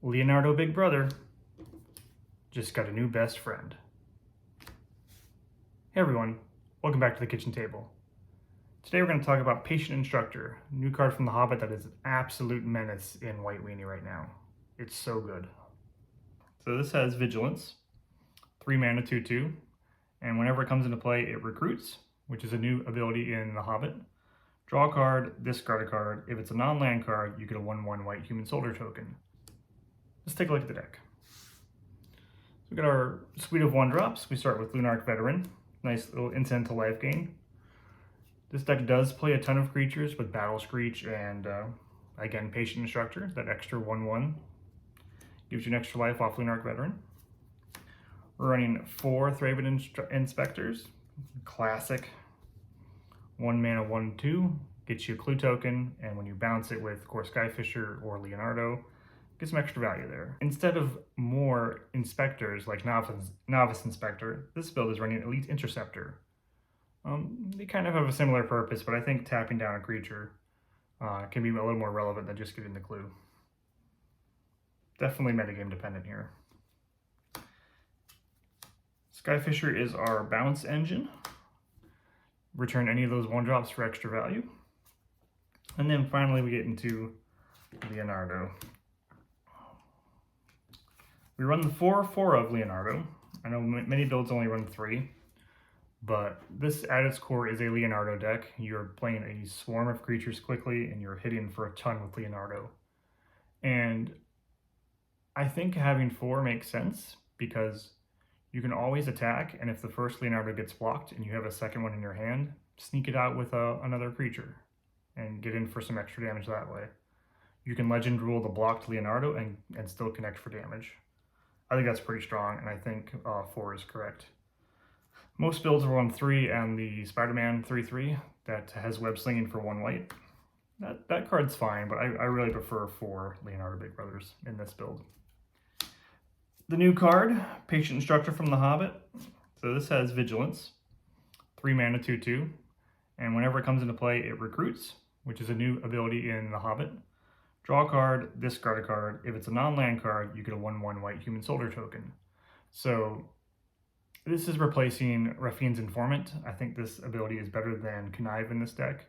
Leonardo Big Brother just got a new best friend. Hey everyone, welcome back to the kitchen table. Today we're going to talk about Patient Instructor, a new card from the Hobbit that is an absolute menace in White Weenie right now. It's so good. So this has Vigilance, 3 mana 2/2, and whenever it comes into play it recruits, which is a new ability in the Hobbit. Draw a card, discard a card. If it's a non-land card, you get a 1/1 white human soldier token. Let's take a look at the deck. So we got our suite of 1-drops. We start with Leonardo Veteran, nice little incidental life gain. This deck does play a ton of creatures with Battle Screech and again Patient Instructor. That extra 1/1 gives you an extra life off Leonardo Veteran. We're running 4 Thraben Inspectors, classic 1 mana 1/2, gets you a clue token, and when you bounce it with, of course, Skyfisher or Leonardo, get some extra value there. Instead of more inspectors like Novice Inspector, this build is running Elite Interceptor. They kind of have a similar purpose, but I think tapping down a creature can be a little more relevant than just getting the clue. Definitely metagame dependent here. Skyfisher is our bounce engine. Return any of those 1-drops for extra value. And then finally we get into Leonardo. We run the 4/4 of Leonardo. I know many builds only run 3, but this at its core is a Leonardo deck. You're playing a swarm of creatures quickly and you're hitting for a ton with Leonardo. And I think having 4 makes sense because you can always attack, and if the first Leonardo gets blocked and you have a second one in your hand, sneak it out with another creature and get in for some extra damage that way. You can Legend Rule the blocked Leonardo and still connect for damage. I think that's pretty strong, and I think 4 is correct. Most builds are on 3 and the Spider-Man 3/3 that has web slinging for 1 white. That card's fine, but I really prefer 4 Leonardo Big Brothers in this build. The new card, Patient Instructor from the Hobbit. So this has Vigilance, 3 mana 2/2, and whenever it comes into play it recruits, which is a new ability in the Hobbit. Draw a card, discard a card. If it's a non-land card, you get a 1/1 white human soldier token. So this is replacing Raffine's Informant. I think this ability is better than Connive in this deck.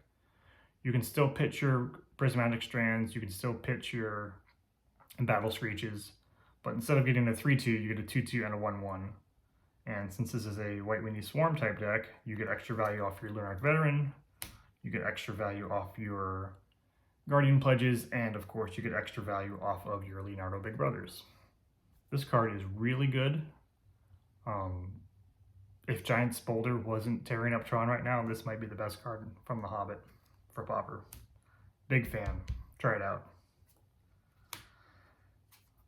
You can still pitch your Prismatic Strands, you can still pitch your Battle Screeches, but instead of getting a 3/2, you get a 2/2 and a 1/1. And since this is a White Weenie Swarm type deck, you get extra value off your Leonardo Veteran, you get extra value off your Guardian Pledges, and of course you get extra value off of your Leonardo Big Brothers. This card is really good. If Giant Spolder wasn't tearing up Tron right now, this might be the best card from the Hobbit for Pauper. Big fan. Try it out.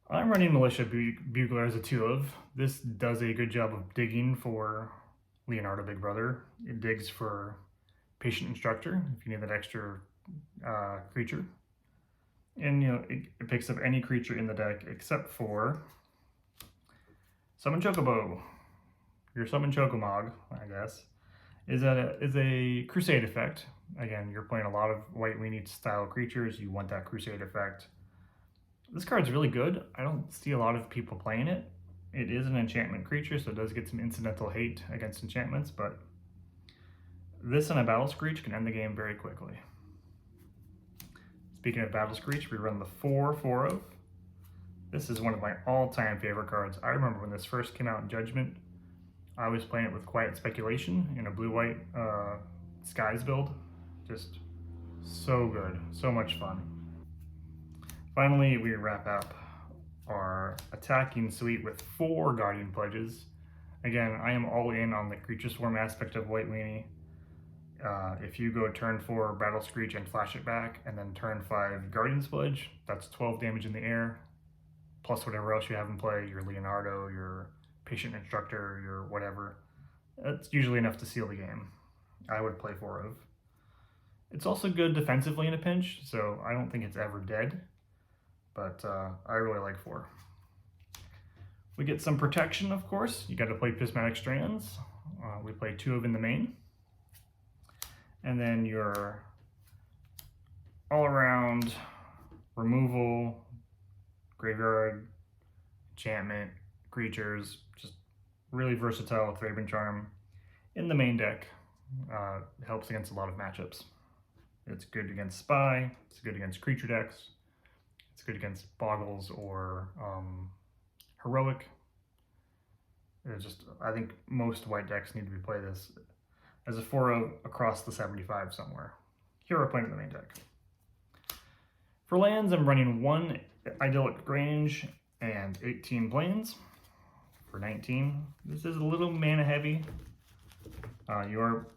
I'm running Militia Bugler as a 2-of. This does a good job of digging for Leonardo Big Brother. It digs for Patient Instructor if you need that extra creature. And it picks up any creature in the deck except for Summon Chocobo. Your Summon Chocomog, I guess, is a Crusade effect. Again, you're playing a lot of White Weenie style creatures. You want that Crusade effect. This card's really good. I don't see a lot of people playing it. It is an enchantment creature, so it does get some incidental hate against enchantments, but this and a Battle Screech can end the game very quickly. Speaking of Battle Screech, we run the 4/4 of. This is one of my all-time favorite cards. I remember when this first came out in Judgment, I was playing it with Quiet Speculation in a blue-white Skies build. Just so good, so much fun. Finally, we wrap up our attacking suite with 4 Guardian Pledges. Again, I am all in on the creature swarm aspect of White Weenie. If you go turn 4 Battle Screech and flash it back, and then turn 5 Guardian's Pledge, that's 12 damage in the air, plus whatever else you have in play, your Leonardo, your Patient Instructor, your whatever. That's usually enough to seal the game. I would play 4 of. It's also good defensively in a pinch, so I don't think it's ever dead, but I really like 4. We get some protection, of course. You got to play Prismatic Strands. We play 2 of in the main. And then your all-around removal, graveyard, enchantment, creatures, just really versatile with Raven Charm. In the main deck, it helps against a lot of matchups. It's good against Spy, it's good against creature decks, it's good against Boggles or Heroic. It's just, I think most white decks need to play this as a 4-0 across the 75 somewhere. Here we're playing in the main deck. For lands, I'm running 1 Idyllic Grange and 18 Plains for 19. This is a little mana heavy. You're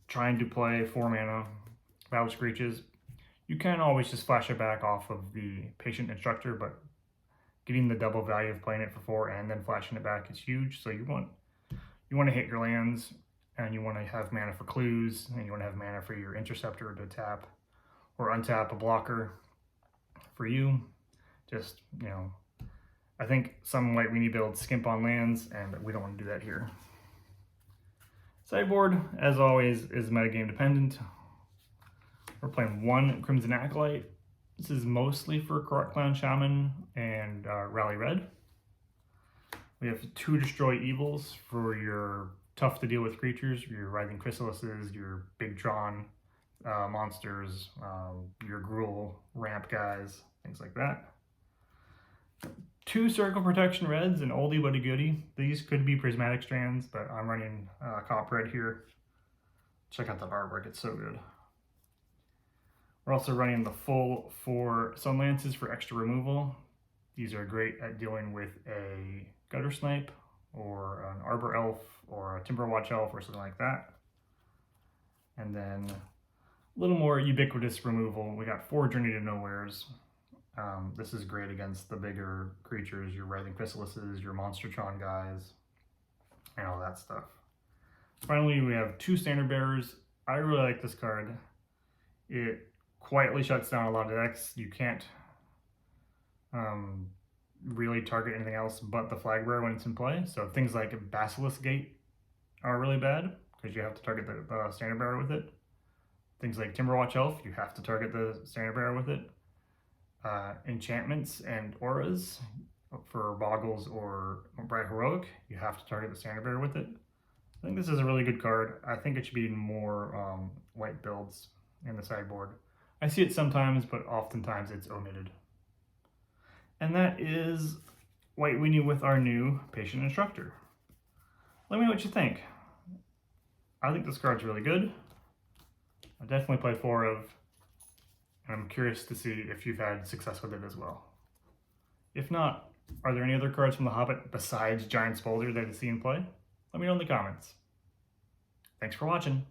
trying to play 4 mana Battle Screeches. You can always just flash it back off of the Patient Instructor, but getting the double value of playing it for 4 and then flashing it back is huge. So you want to hit your lands, and you want to have mana for clues, and you want to have mana for your Interceptor to tap or untap a blocker for you. Just, you know, I think some White Weenie builds skimp on lands, and we don't want to do that here. Sideboard, as always, is metagame dependent. We're playing 1 Crimson Acolyte. This is mostly for Corrupt Clown Shaman and Rally Red. We have 2 Destroy Evils for your tough to deal with creatures, your Writhing Chrysalises, your Big Tron monsters, your Gruul ramp guys, things like that. 2 Circle Protection Reds, an oldie but a goodie. These could be Prismatic Strands, but I'm running Cop Red here. Check out that artwork, it's so good. We're also running the full 4 Sunlances for extra removal. These are great at dealing with a Gutter Snipe or an Arbor Elf or a Timberwatch Elf or something like that. And then a little more ubiquitous removal. We got 4 Journey to Nowheres. This is great against the bigger creatures, your Writhing Chrysalises, your Monstertron guys, and all that stuff. Finally, we have 2 Standard Bearers. I really like this card. It quietly shuts down a lot of decks. You can't really target anything else but the Flag Bearer when it's in play. So things like Basilisk Gate are really bad because you have to target the Standard Bearer with it. Things like Timberwatch Elf, you have to target the Standard Bearer with it. Enchantments and auras for Boggles or Bright Heroic, you have to target the Standard Bearer with it. I think this is a really good card. I think it should be in more white builds in the sideboard. I see it sometimes, but oftentimes it's omitted. And that is White Weenie with our new Patient Instructor. Let me know what you think. I think this card's really good. I definitely play 4 of, and I'm curious to see if you've had success with it as well. If not, are there any other cards from the Hobbit besides Giant Boulder that you see in play? Let me know in the comments. Thanks for watching.